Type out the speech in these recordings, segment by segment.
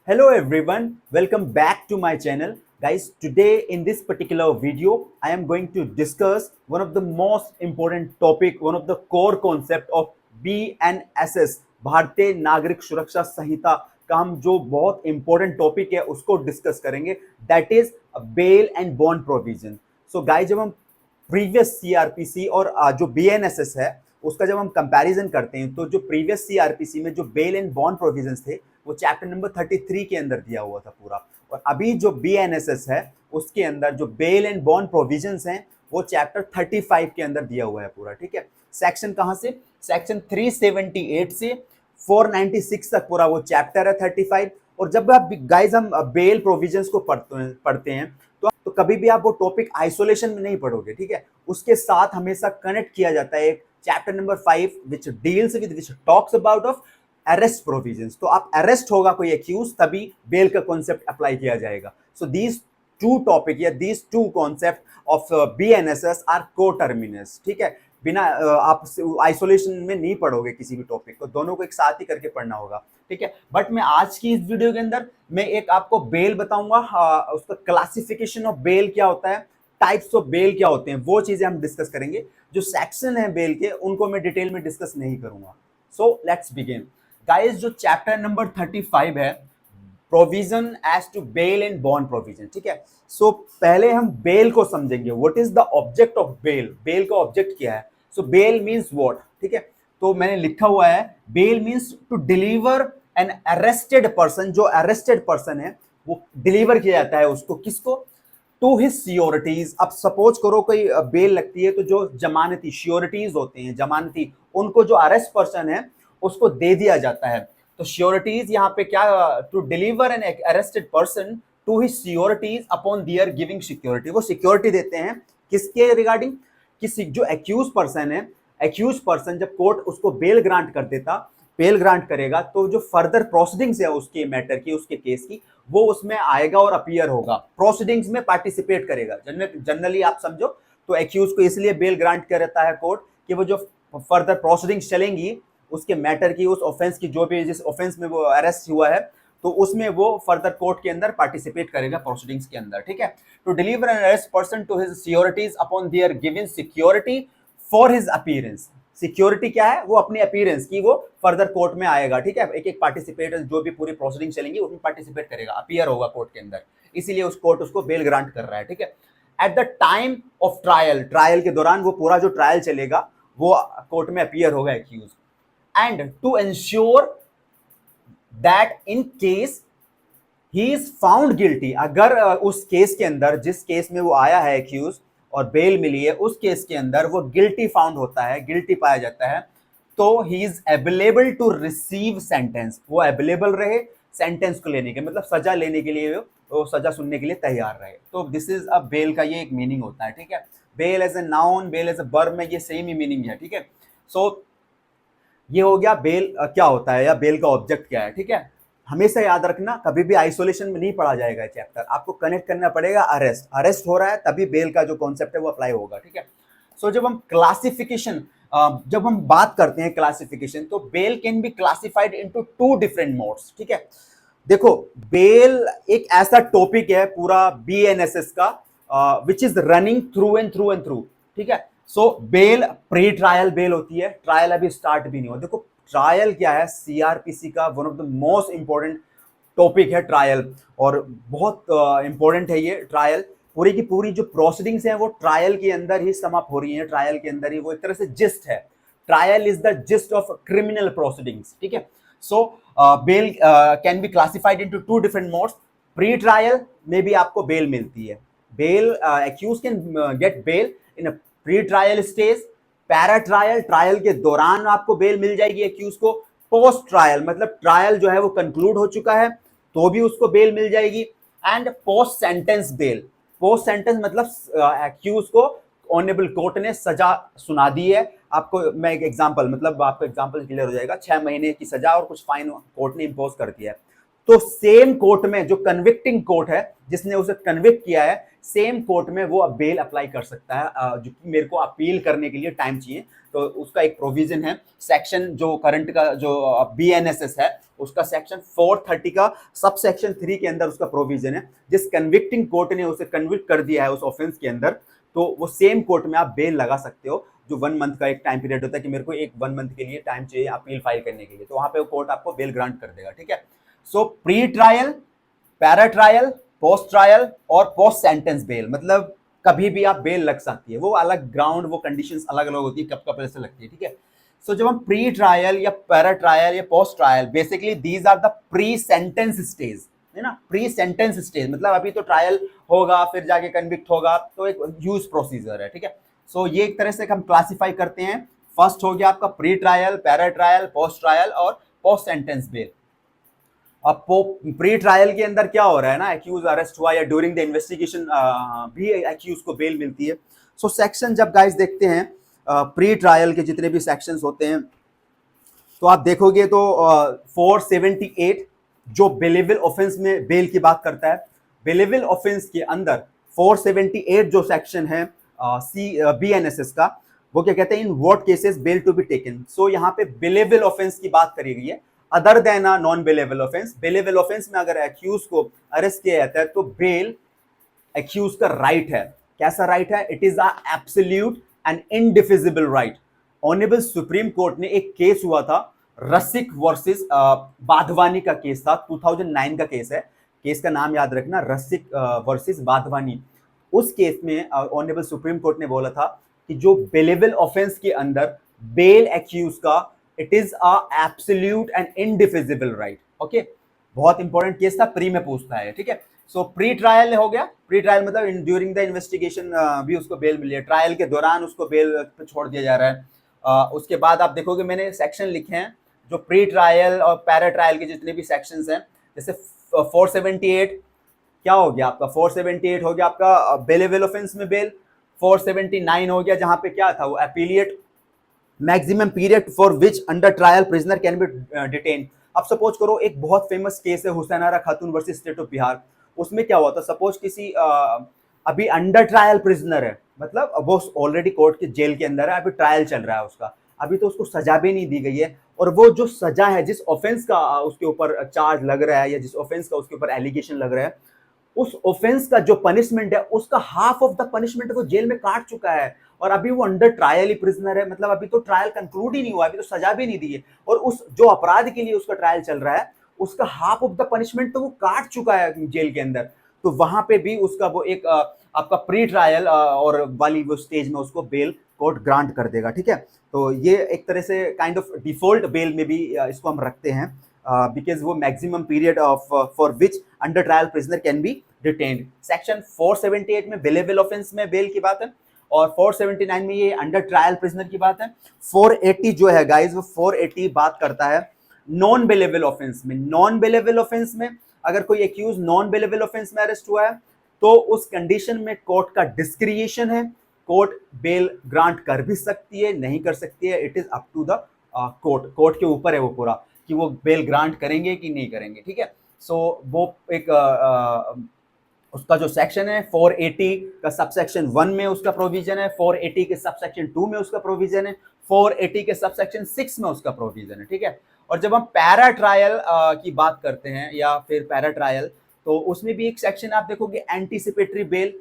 Hello everyone, welcome back to my channel. Guys, today in this particular video, I am going to discuss one of the most important topic, one of the core concept of BNSS, भारतीय नागरिक सुरक्षा संहिता का हम जो बहुत important topic है उसको discuss करेंगे, that is bail and bond provision. So guys, जब हम प्रीवियस सीआरपीसी और जो बीएनएसएस है उसका जब हम कंपैरिजन करते हैं तो जो प्रीवियस सीआरपीसी में जो बेल एंड बॉन्ड प्रोविजंस थे वो चैप्टर नंबर 33 के अंदर दिया हुआ था पूरा, और अभी जो बीएनएसएस है उसके अंदर जो बेल एंड बॉन्ड प्रोविजंस हैं वो चैप्टर 35 के अंदर दिया हुआ है पूरा. ठीक है, सेक्शन कहां से? सेक्शन 378 से 496 तक पूरा वो चैप्टर है 35. और जब आप गाइज हम बेल प्रोविजंस को पढ़ते हैं तो कभी भी आप वो टॉपिक आइसोलेशन में नहीं पढ़ोगे. ठीक है, उसके साथ हमेशा कनेक्ट किया जाता है एक chapter number 5 which deals with which talks about of arrest provisions. तो आप अरेस्ट होगा कोई एक्यूज तभी बेल का कॉन्सेप्ट अप्लाई किया जाएगा. सो दीज टू टॉपिक या these two concept of BNSS are coterminous. ठीक है, बिना आप आइसोलेशन में नहीं पढ़ोगे किसी भी टॉपिक को, दोनों को एक साथ ही करके पढ़ना होगा. ठीक है, बट मैं आज की इस वीडियो के अंदर मैं एक आपको बेल बताऊंगा, उसका क्लासिफिकेशन ऑफ बेल क्या होता है, टाइप्स ऑफ बेल क्या होते हैं, वो चीजें हम डिस्कस करेंगे. जो सेक्शन है बेल के उनको मैं डिटेल में डिस्कस नहीं करूंगा. So let's begin. गाइस, जो चैप्टर नंबर 35 है, provision as to bail and bond provision. ठीक है, सो पहले हम बेल को समझेंगे. What is the object of bail? Bail का ऑब्जेक्ट क्या है? So bail means what? ठीक है, तो मैंने लिखा हुआ है bail means to deliver an arrested person. जो अरेस्टेड पर्सन है वो डिलीवर किया जाता है उसको, किसको? To his सियोरिटीज. अब सपोज करो कोई बेल लगती है तो जो जमानती श्योरिटीज होते हैं, जमानती, उनको जो अरेस्ट पर्सन है उसको दे दिया जाता है. तो श्योरिटीज यहाँ पे क्या? To deliver an arrested person to his sureties upon their giving security. वो सिक्योरिटी देते हैं किसके रिगार्डिंग? किसी जो एक्यूज पर्सन है, एक्यूज पर्सन जब कोर्ट उसको बेल ग्रांट कर देता, बेल ग्रांट करेगा तो जो फर्दर प्रोसीडिंग्स है उसके मैटर की, उसके केस की, वो उसमें आएगा और अपीयर होगा, प्रोसीडिंग्स में पार्टिसिपेट करेगा. जनरली आप समझो तो एक्यूज को इसलिए बेल ग्रांट करता है कोर्ट कि वो जो फर्दर प्रोसीडिंग्स चलेंगी उसके मैटर की, उस ऑफेंस की, जो भी जिस ऑफेंस में वो अरेस्ट हुआ है तो उसमें वो फर्दर कोर्ट के अंदर पार्टिसिपेट करेगा प्रोसीडिंग्स के अंदर. ठीक है, to deliver an arrest person to his securities upon their given security for his appearance. Security क्या है? वो अपनी अपीयरेंस की वो फर्दर कोर्ट में आएगा. ठीक है, एक एक पार्टिसिपेट जो भी पूरी प्रोसीडिंग चलेंगी उसमें पार्टिसिपेट करेगा, अपीयर होगा कोर्ट के अंदर, इसीलिए उस कोर्ट उसको बेल ग्रांट कर रहा है. ठीक है, at the time of trial, trial के दौरान वो पूरा जो ट्रायल चलेगा वो कोर्ट में अपीयर होगा accused. And to ensure that in case he is found guilty, अगर उस केस के अंदर, जिस केस में वो आया है एक्यूज और बेल मिली है, उस केस के अंदर वो गिल्टी फाउंड होता है, गिल्टी पाया जाता है, तो he is available to receive sentence. वो अवेलेबल रहे सेंटेंस को लेने के, मतलब सजा लेने के लिए, वो सजा सुनने के लिए तैयार रहे. तो दिस इज अ बेल का ये एक मीनिंग होता है. ठीक है, bail as a noun, bail as a verb में ये सेम ही मीनिंग है. ठीक है, सो ये हो गया बेल क्या होता है या बेल का ऑब्जेक्ट क्या है. ठीक है, हमेशा याद रखना कभी भी आइसोलेशन में नहीं पढ़ा जाएगा चैप्टर, आपको कनेक्ट करना पड़ेगा. अरेस्ट, अरेस्ट हो रहा है तभी बेल का जो कॉन्सेप्ट है वो अप्लाई होगा. ठीक है, सो जब हम क्लासिफिकेशन, जब हम बात करते हैं क्लासिफिकेशन, तो bail can be classified into two different modes. ठीक है, देखो बेल एक ऐसा टॉपिक है पूरा बीएनएसएस का विच is running through and through and through. ठीक है, so bell pre trial bell होती है, ट्रायल अभी स्टार्ट भी नहीं हुआ. देखो ट्रायल क्या है? सीआरपीसी का one of the most important topic है ट्रायल, और बहुत इंपॉर्टेंट है ये ट्रायल. पूरी की पूरी जो प्रोसीडिंग्स हैं वो ट्रायल के अंदर ही समाप्त हो रही हैं, ट्रायल के अंदर ही, वो एक तरह से जिस्ट है. Trial is the gist of criminal proceedings. ठीक है, so bail can be classified into two different modes. Pre trial में भी आपको बेल मिलती है, bail accused can get bail in a pre trial stage. Para trial, trial के दौरान आपको बेल मिल जाएगी एक्यूज को. पोस्ट ट्रायल मतलब ट्रायल जो है वो कंक्लूड हो चुका है तो भी उसको बेल मिल जाएगी. And post sentence bail, post sentence मतलब एक्यूज को ऑनरेबल कोर्ट ने सजा सुना दी है आपको. मैं एक एग्जांपल, मतलब आपको एग्जांपल क्लियर हो जाएगा, 6 महीने की सजा और कुछ फाइन कोर्ट ने इंपोज कर दिया है. तो सेम कोर्ट में जो कन्विक्टिंग कोर्ट है, जिसने उसे कन्विक्ट किया है, सेम कोर्ट में वो बेल अप्लाई कर सकता है, जो कि मेरे को अपील करने के लिए टाइम चाहिए। तो उसका एक प्रोविजन है, सेक्शन जो करंट का जो BNSS है उसका सेक्शन 430 का सब सेक्शन 3 के अंदर उसका प्रोविजन है। जिस कन्विक्टिंग कोर्ट ने उसे कन्विक्ट कर दिया है उस ऑफेंस के अंदर, तो वो सेम कोर्ट में आप बेल लगा सकते हो, जो 1 मंथ का एक टाइम पीरियड होता है कि मेरे को एक 1 मंथ के लिए टाइम चाहिए अपील फाइल करने के लिए, तो वहां पे कोर्ट आपको बेल ग्रांट कर देगा। ठीक है, सो pre trial, para trial, post trial और पोस्ट सेंटेंस बेल, मतलब कभी भी आप बेल लग सकती है, वो अलग ग्राउंड, वो कंडीशंस अलग अलग होती है, कब कब ऐसे लगती है। ठीक है, सो जब हम प्री ट्रायल या पैरा ट्रायल या post trial, basically these are the pre sentence stage, है ना, प्री सेंटेंस स्टेज, मतलब अभी तो ट्रायल होगा फिर जाके कन्विक्ट होगा, तो एक यूज प्रोसीजर है। ठीक है, सो ये एक तरह से हम क्लासिफाई करते हैं। फर्स्ट हो गया आपका pre trial, para trial, post trial और पोस्ट सेंटेंस बेल। अब प्री ट्रायल के अंदर क्या हो रहा है ना, एक्यूज अरेस्ट हुआ या ड्यूरिंग द इन्वेस्टिगेशन भी एक्यूज को बेल मिलती है। सो सेक्शन जब गाइस देखते हैं प्री ट्रायल के जितने भी सेक्शंस होते हैं, तो आप देखोगे तो 478 जो बेलेबल ऑफेंस में बेल की बात करता है, बेलेबल ऑफेंस के अंदर 478 जो सेक्शन है BNSS का, वो क्या कहते हैं, in what cases bail to be taken. So यहाँ पे बेलेबल ऑफेंस की बात करी गई है, other than a non bailable offence. Bailable offence में अगर एक्यूज को अरेस्ट किया जाता है तो बेल एक्यूज का राइट है। कैसा राइट है? It is a absolute and indefeasible right. Honourable supreme court ने एक केस हुआ था, रसिक वर्सेस बाधवानी का केस था, 2009 का केस है, केस का नाम याद रखना, रसिक वर्सेस बाधवानी। उस केस में ऑनरेबल सुप्रीम कोर्ट ने बोला था कि जो बेलेबल ऑफेंस के अंदर बेल एक्यूज का, it is a absolute and indefeasible right. Okay, बहुत इंपॉर्टेंट केस था, प्री में पूछता है। ठीक है, सो प्री ट्रायल हो गया, प्री ट्रायल मतलब ड्यूरिंग द इन्वेस्टिगेशन भी उसको बेल मिली है, ट्रायल के दौरान उसको बेल पे छोड़ दिया जा रहा है। उसके बाद आप देखोगे मैंने सेक्शन लिखे हैं जो प्री ट्रायल और पैरा ट्रायल के जितने भी सेक्शंस हैं, जैसे 478 क्या हो गया आपका, 478 हो गया आपका बेलेबल ऑफेंस में बेल। 479 हो गया जहां पे क्या था, वो appellate maximum period for which under trial prisoner can be detain. अब सपोज करो एक बहुत फेमस केस है हुसैनारा खातून वर्सेस स्टेट ऑफ बिहार, उसमें क्या हुआ था, सपोज किसी अभी अंडर ट्रायल प्रिजनर है, मतलब वो ऑलरेडी कोर्ट के जेल के अंदर है, अभी ट्रायल चल रहा है उसका, अभी तो उसको सजा भी नहीं दी गई है, और वो जो सजा है, जिस ऑफेंस का उसके ऊपर चार्ज लग रहा है या जिस ऑफेंस का उसके ऊपर एलिगेशन लग रहा है, उस ऑफेंस का जो पनिशमेंट है उसका हाफ ऑफ द पनिशमेंट वो जेल में काट चुका है, और अभी वो अंडर ट्रायल ही प्रिजनर है, मतलब अभी तो ट्रायल कंक्लूड ही नहीं हुआ, अभी तो सजा भी नहीं दी है, और उस जो अपराध के लिए उसका ट्रायल चल रहा है उसका हाफ ऑफ द पनिशमेंट तो वो काट चुका है जेल के अंदर। तो वहां पे भी उसका वो एक आपका प्री ट्रायल और वाली वो स्टेज में उसको बेल कोर्ट ग्रांट कर देगा। ठीक है, तो ये एक तरह से काइंड ऑफ डिफॉल्ट बेल में भी इसको हम रखते हैं, बिकॉज वो maximum period of for which under trial prisoner can be detained. Section 478 में बेलेबल ऑफेंस में बेल की बात है, और 479 में ये अंडर ट्रायल प्रिजनर की बात है। 480 जो है गाइस, वो 480 बात करता है नॉन बेलेबल ऑफेंस में। नॉन बेलेबल ऑफेंस में अगर कोई एक्यूज नॉन बेलेबल ऑफेंस में अरेस्ट हुआ है तो उस कंडीशन में कोर्ट का डिस्क्रिएशन है, कोर्ट बेल ग्रांट कर भी सकती है, नहीं कर सकती है, it is up to the court, court के ऊपर है वो पूरा कि वो बेल ग्रांट करेंगे कि नहीं करेंगे। ठीक है, सो वो एक उसका जो सेक्शन है 480 का सबसेक्शन 1 में उसका प्रोविजन है, 480 के सबसेक्शन 2 में उसका प्रोविजन है, 480 के सबसेक्शन 6 में उसका प्रोविजन है। ठीक है, और जब हम पैरा ट्रायल की बात करते हैं या फिर पैरा ट्रायल, तो उसमें भी एक सेक्शन आप देखोगे एंटीसिपेटरी बेल।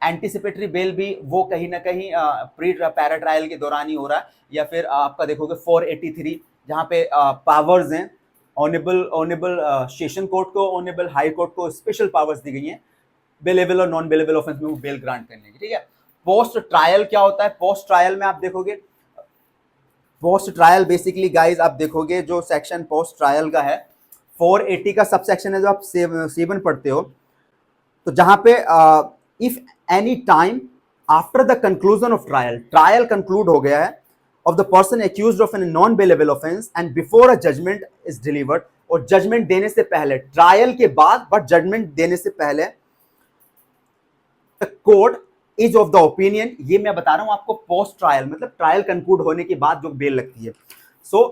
एंटीसिपेटरी बेल भी वो कहीं ना कहीं प्री पैरा ट्रायल के दौरान ही हो रहा है, या फिर आपका देखोगे 483 जहाँ पे पावर्स हैं, ऑनेबल सेशन कोर्ट को, ऑनेबल हाई कोर्ट को स्पेशल पावर्स दी गई हैं बेलेबल और नॉन बेलेबल ऑफेंस में वो बेल ग्रांट करने की। ठीक है, पोस्ट ट्रायल क्या होता है, पोस्ट ट्रायल में आप देखोगे, पोस्ट ट्रायल बेसिकली गाइस आप देखोगे जो सेक्शन पोस्ट ट्रायल का है 480 का सबसेक्शन है, जो आप 7 पढ़ते हो, तो जहां पे if any time after the conclusion of trial, trial conclude हो गया है of the person accused of a non bailable offense and before a judgment is delivered, और जजमेंट देने से पहले, ट्रायल के बाद बट जजमेंट देने से पहले, court is of the opinion, ये मैं बता रहा हूं आपको पोस्ट ट्रायल मतलब ट्रायल कंक्लूड होने के बाद जो बेल लगती है। सो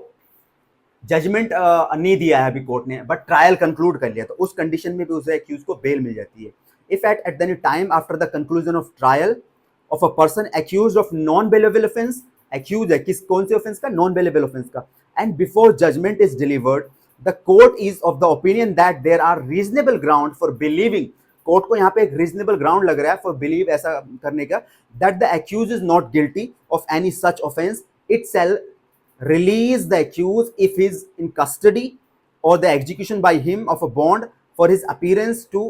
जजमेंट नहीं दिया है अभी कोर्ट ने, बट ट्रायल कंक्लूड कर लिया, तो उस कंडीशन में भी उसे एक्यूज को बेल मिल जाती है। if at any time after the conclusion of trial of a person accused of non-bailable offense, accused है किस कौन से offense का, non-bailable offense का, and before judgment is delivered, the court is of the opinion that there are reasonable ground for believing, court को यहाँ पे एक रीजनेबल ग्राउंड लग रहा है फॉर बिलीव ऐसा करने का, that the accused is not guilty of any such offence, it shall release the accused if is in custody और the execution by him of a bond for his appearance to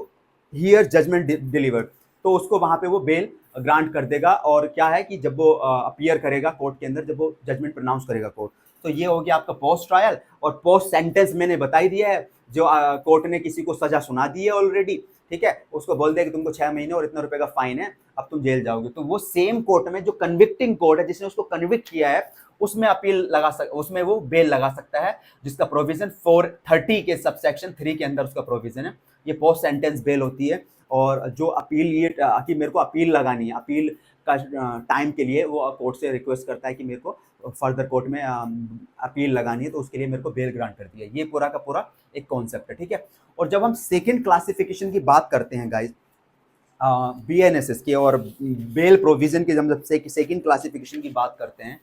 hear judgement delivered. तो उसको वहां पे वो bell grant कर देगा। और क्या है कि जब वो अपीयर करेगा कोर्ट के अंदर, जब वो जजमेंट प्रोनाउंस करेगा कोर्ट, तो ये हो गया आपका पोस्ट ट्रायल। और पोस्ट सेंटेंस मैंने बता ही दिया है, जो कोर्ट ने किसी को सजा सुना दी है ऑलरेडी, ठीक है, उसको बोल दिया कि तुमको 6 महीने और इतना रुपए का फाइन है, अब तुम जेल जाओगे, तो वो सेम कोर्ट में जो कन्विक्टिंग कोर्ट है जिसने उसको कन्विक्ट किया है, उसमें अपील लगा उसमें वो बेल लगा सकता है, जिसका प्रोविजन 430 के सबसेक्शन 3 के अंदर उसका प्रोविजन है। ये पोस्ट सेंटेंस बेल होती है। और जो अपील, ये कि मेरे को अपील लगानी है, अपील का टाइम के लिए वो कोर्ट से रिक्वेस्ट करता है कि मेरे को फर्दर कोर्ट में अपील लगानी है, तो उसके लिए मेरे को बेल ग्रांट कर दिया। ये पूरा का पूरा एक कॉन्सेप्ट है, ठीक है। और जब हम सेकंड क्लासिफिकेशन की बात करते हैं गाइस, बीएनएसएस के और बेल प्रोविजन के, जब सेकंड क्लासिफिकेशन की बात करते हैं,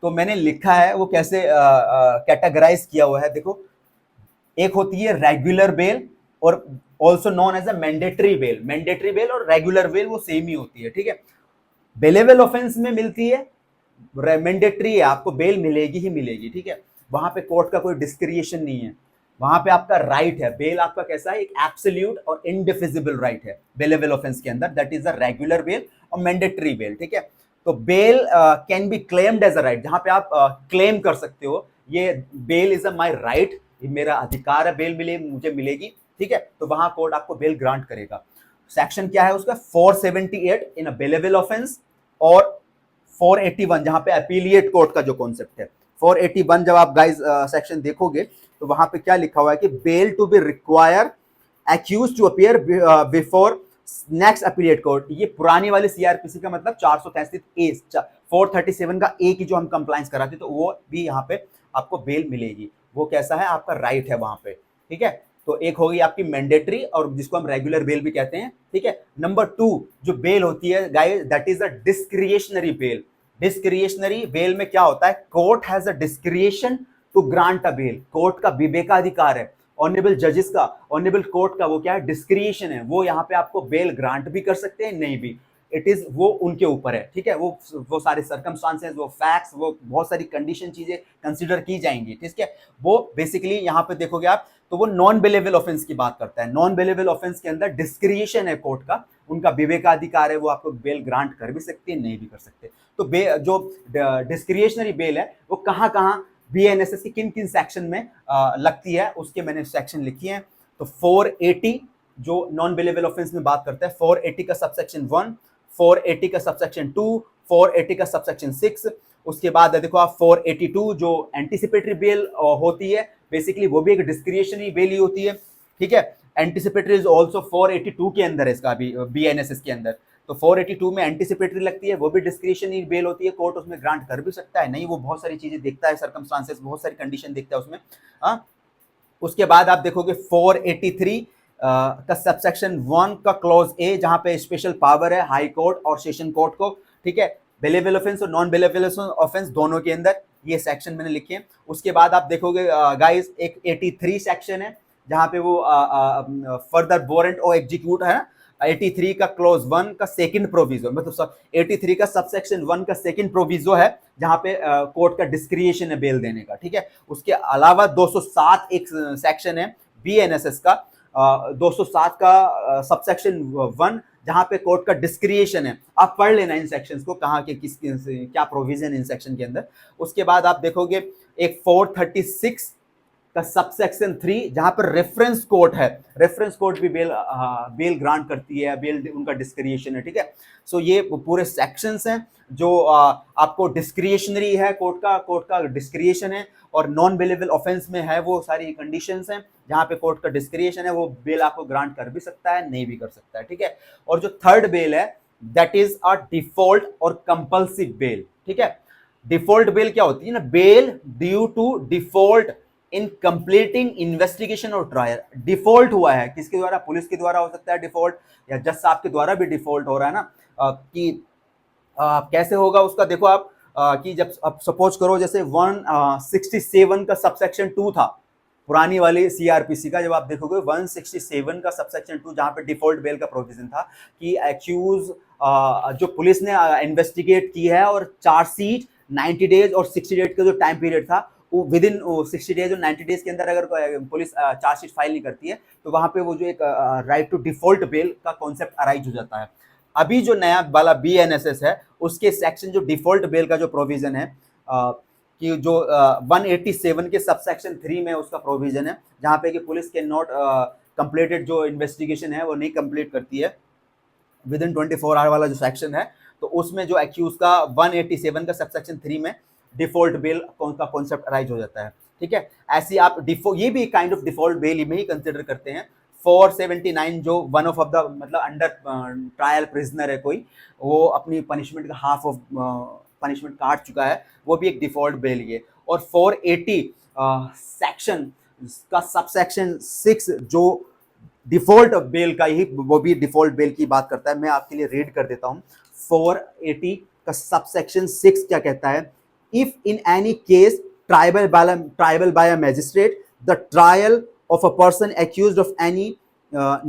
तो मैंने लिखा है वो कैसे कैटेगराइज किया हुआ है। देखो, एक होती है रेगुलर बेल और also non as a mandatory bail. Mandatory bail और रेगुलर बेल वो सेम ही होती है, ठीक है। बेलेबल ऑफेंस में मिलती है, मैंडेटरी है, आपको बेल मिलेगी ही मिलेगी, ठीक है। वहां पे कोर्ट का कोई डिस्क्रिएशन नहीं है, वहां पे आपका राइट है। बेल आपका कैसा है, एक एब्सोल्यूट और इनडिफिजिबल राइट है बेलेबल ऑफेंस के अंदर, that is a regular bail और मैंडेटरी बेल, ठीक है। तो bail can be claimed as a right, जहां पे आप क्लेम कर सकते हो ये bail is a my right, मेरा अधिकार है, बेल मिले मुझे मिलेगी, ठीक है। तो वहां कोर्ट आपको बेल ग्रांट करेगा। सेक्शन क्या है उसका, 478 इन अ बेलेबल ऑफेंस और 481 जहां पे अपीलिएट कोर्ट का जो कॉन्सेप्ट है। 481 जब आप गाइस सेक्शन देखोगे तो वहां पे क्या लिखा हुआ है कि bail to be require accused to appear before next appellate court. ये पुरानी वाली सीआरपीसी का मतलब 433 ए, 437 का ए की जो हम कंप्लायंस कराते, तो वो भी यहाँ पे आपको बेल मिलेगी। वो कैसा है, आपका राइट है वहां पे, ठीक है। तो एक होगी आपकी मैंडेटरी और जिसको हम रेगुलर बेल भी कहते हैं, ठीक है। नंबर 2 जो बेल होती है guys, that is a discretionary bail. Discretionary bail में क्या होता है, court has a discretion to grant a bail. Court का विवेकाधिकार है, ऑनरेबल जजेस का, ऑनरेबल कोर्ट का वो क्या है, डिस्क्रिएशन है। वो यहाँ पे आपको बेल ग्रांट भी कर सकते हैं, नहीं भी, इट इज वो उनके ऊपर है, ठीक है। वो सारे सर्कमस्टांसेस, वो फैक्ट्स, वो बहुत सारी कंडीशन चीजें कंसीडर की जाएंगी, ठीक है। वो बेसिकली यहाँ पे देखोगे आप, तो वो नॉन बेलेबल ऑफेंस की बात करता है। नॉन बेलेबल ऑफेंस के अंदर डिस्क्रिएशन है कोर्ट का, उनका विवेकाधिकार है, वो आपको बेल ग्रांट कर भी सकते हैं, नहीं भी कर सकते। तो जो डिस्क्रिएशनरी बेल है वो कहाँ कहाँ बीएनएसएस की किन किन सेक्शन में लगती है, उसके मैंने सेक्शन लिखी है। तो 480 जो नॉन बेलेबल ऑफेंस में बात करता है, 480 का सबसेक्शन 1, 480 का सबसेक्शन 2, 480 का सबसेक्शन 6। उसके बाद देखो आप 482 जो एंटीसिपेटरी बेल होती है, बेसिकली वो भी एक डिस्क्रिएशनरी बेल ही होती है, ठीक है। एंटीसिपेटरी इज ऑल्सो 482 के अंदर है, इसका भी बीएनएसएस के अंदर। तो 482 में एंटीसिपेटरी लगती है, वो भी डिस्क्रिएशनरी बेल होती है, कोर्ट उसमें ग्रांट कर भी सकता है, नहीं, वो बहुत सारी चीजें देखता है, सर्कमस्टांसेस, बहुत सारी कंडीशन देखता है उसमें। उसके बाद आप देखोगे 483 का सबसेक्शन 1 का क्लॉज ए, जहां पे स्पेशल पावर है हाई कोर्ट और सेशन कोर्ट को, ठीक है। बेलेबल ऑफेंस और नॉन बेलेबल ऑफेंस दोनों के अंदर ये सेक्शन मैंने लिखे हैं। उसके बाद आप देखोगे गाइस एक 83 सेक्शन है, जहां पे वो फर्दर वारंट और एग्जीक्यूट है। 83 का क्लॉज 1 का सेकंड प्रोविजो, मतलब 83 का सबसेक्शन 1 का सेकंड प्रोविजो है, जहां पे कोर्ट का डिस्क्रिएशन है बेल देने का, ठीक है। उसके अलावा 207 एक सेक्शन है बीएनएसएस का, 207 का सबसेक्शन 1, जहां पे कोर्ट का डिस्क्रिएशन है। आप पढ़ लेना इन सेक्शंस को, कहाँ के किस क्या प्रोविजन इन सेक्शन के अंदर। उसके बाद आप देखोगे एक 436 का सबसेक्शन 3, जहां पर रेफरेंस कोर्ट है। रेफरेंस कोर्ट भी बेल ग्रांट करती है, बेल उनका डिस्क्रिएशन है, ठीक है। सो ये पूरे सेक्शंस हैं जो आपको डिस्क्रिएशनरी है, कोर्ट का डिस्क्रिएशन है, और नॉन बेलेबल ऑफेंस में है वो सारी कंडीशंस हैं, जहां पे कोर्ट का डिस्क्रिएशन है, वो बेल आपको ग्रांट कर भी सकता है, नहीं भी कर सकता है, ठीक है। और जो थर्ड बेल है, दैट इज अ डिफॉल्ट और कंपल्सिव बेल, ठीक है। डिफॉल्ट बेल क्या होती है ना, bail due to default in completing investigation और ट्रायल। डिफॉल्ट हुआ है किसके द्वारा? पुलिस के द्वारा हो सकता है डिफॉल्ट, या जज साहब के द्वारा भी डिफॉल्ट हो रहा है ना। कि कैसे होगा उसका देखो आप, कि जब अब सपोज करो जैसे 167 का सबसेक्शन 2 था पुरानी वाली सीआरपीसी का, जब आप देखोगे 167 का सबसेक्शन 2 जहां पे डिफॉल्ट बेल का प्रोविजन था कि एक्यूज जो पुलिस ने इन्वेस्टिगेट की है और चार्जशीट 90 डेज और 60 डेज का जो टाइम पीरियड था, वो विद इन 60 डेज और 90 डेज के अंदर अगर पुलिस चार्जशीट फाइल नहीं करती है तो वहां पे वो जो एक राइट टू डिफॉल्ट बेल का कॉन्सेप्ट अराइज हो जाता है। अभी जो नया वाला बीएनएसएस है उसके सेक्शन जो डिफॉल्ट बेल का जो प्रोविजन है, कि जो 187 के सबसेक्शन 3 में उसका प्रोविजन है, जहां पे कि पुलिस के नॉट कंप्लीटेड जो इन्वेस्टिगेशन है वो नहीं कंप्लीट करती है विद इन 24 आवर वाला जो सेक्शन है, तो उसमें जो एक्यूज का 187 का सबसेक्शन 3 में डिफॉल्ट बेल का कॉन्सेप्ट अराइज हो जाता है। ठीक है, ऐसी आप ये भी काइंड ऑफ डिफॉल्ट बेल में ही कंसिडर करते हैं। 479 जो वन ऑफ द मतलब अंडर ट्रायल प्रिजनर है कोई, वो अपनी पनिशमेंट का हाफ ऑफ पनिशमेंट काट चुका है, वो भी एक डिफॉल्ट बेल ही है। और 480 सेक्शन का सबसेक्शन 6 जो डिफॉल्ट बेल का ही, वो भी डिफॉल्ट बेल की बात करता है। मैं आपके लिए रीड कर देता हूं। 480 का सबसेक्शन 6 क्या कहता है? If in any case tribal bye a magistrate the trial of a person accused of any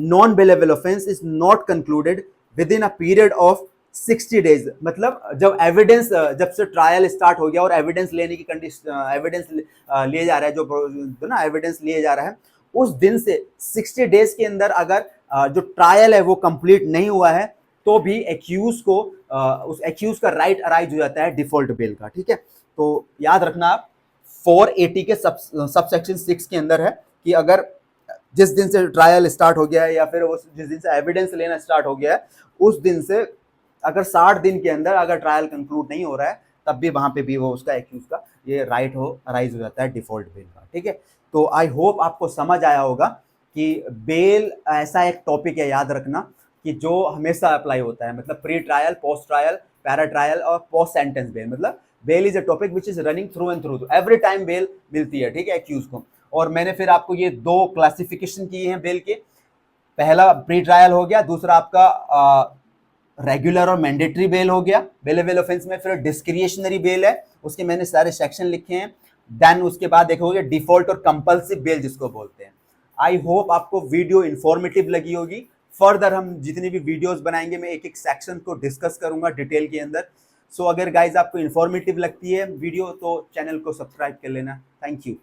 non-bailable offense is not concluded within a period of 60 days। मतलब जब एविडेंस, जब से ट्रायल स्टार्ट हो गया और एविडेंस लेने की कंडीशन, एविडेंस लिए जा रहा है, जो ना एविडेंस लिए जा रहा है, उस दिन से 60 डेज के अंदर अगर जो ट्रायल है वो कंप्लीट नहीं हुआ है तो भी एक्यूज को उस एक्यूज का राइट अराइज हो जाता है डिफॉल्ट बेल का। ठीक है, तो याद रखना आप 480 के सबसेक्शन 6 के अंदर है कि अगर जिस दिन से ट्रायल स्टार्ट हो गया है या फिर जिस दिन से एविडेंस लेना स्टार्ट हो गया है उस दिन से अगर 60 दिन के अंदर अगर ट्रायल कंक्लूड नहीं हो रहा है तब भी वहां पे भी वो उसका एक्यूज का ये राइट हो अराइज हो जाता है डिफॉल्ट बेल का। ठीक है, तो आई होप आपको समझ आया होगा कि बेल ऐसा एक टॉपिक है, याद रखना, कि जो हमेशा अप्लाई होता है। मतलब pre trial, post trial, para trial और पोस्ट सेंटेंस बेल। मतलब bail is a topic which is running through and through, every time bail मिलती है। ठीक है, एक्यूज को। और मैंने फिर आपको ये 2 क्लासिफिकेशन किए हैं बेल के। पहला प्री ट्रायल हो गया, दूसरा आपका रेगुलर और मैंडेटरी बेल हो गया बेलेबल ऑफेंस में। फिर डिस्क्रिशनरी बेल है, उसके मैंने सारे सेक्शन लिखे हैं। देन उसके बाद देखोगे डिफॉल्ट और कंपल्सिव बेल जिसको बोलते हैं। आई होप आपको वीडियो इंफॉर्मेटिव लगी होगी। फर्दर हम जितनी भी वीडियोस बनाएंगे मैं एक एक सेक्शन को डिस्कस करूंगा डिटेल के अंदर। सो अगर गाइज आपको इंफॉर्मेटिव लगती है वीडियो तो चैनल को सब्सक्राइब कर लेना। Thank you.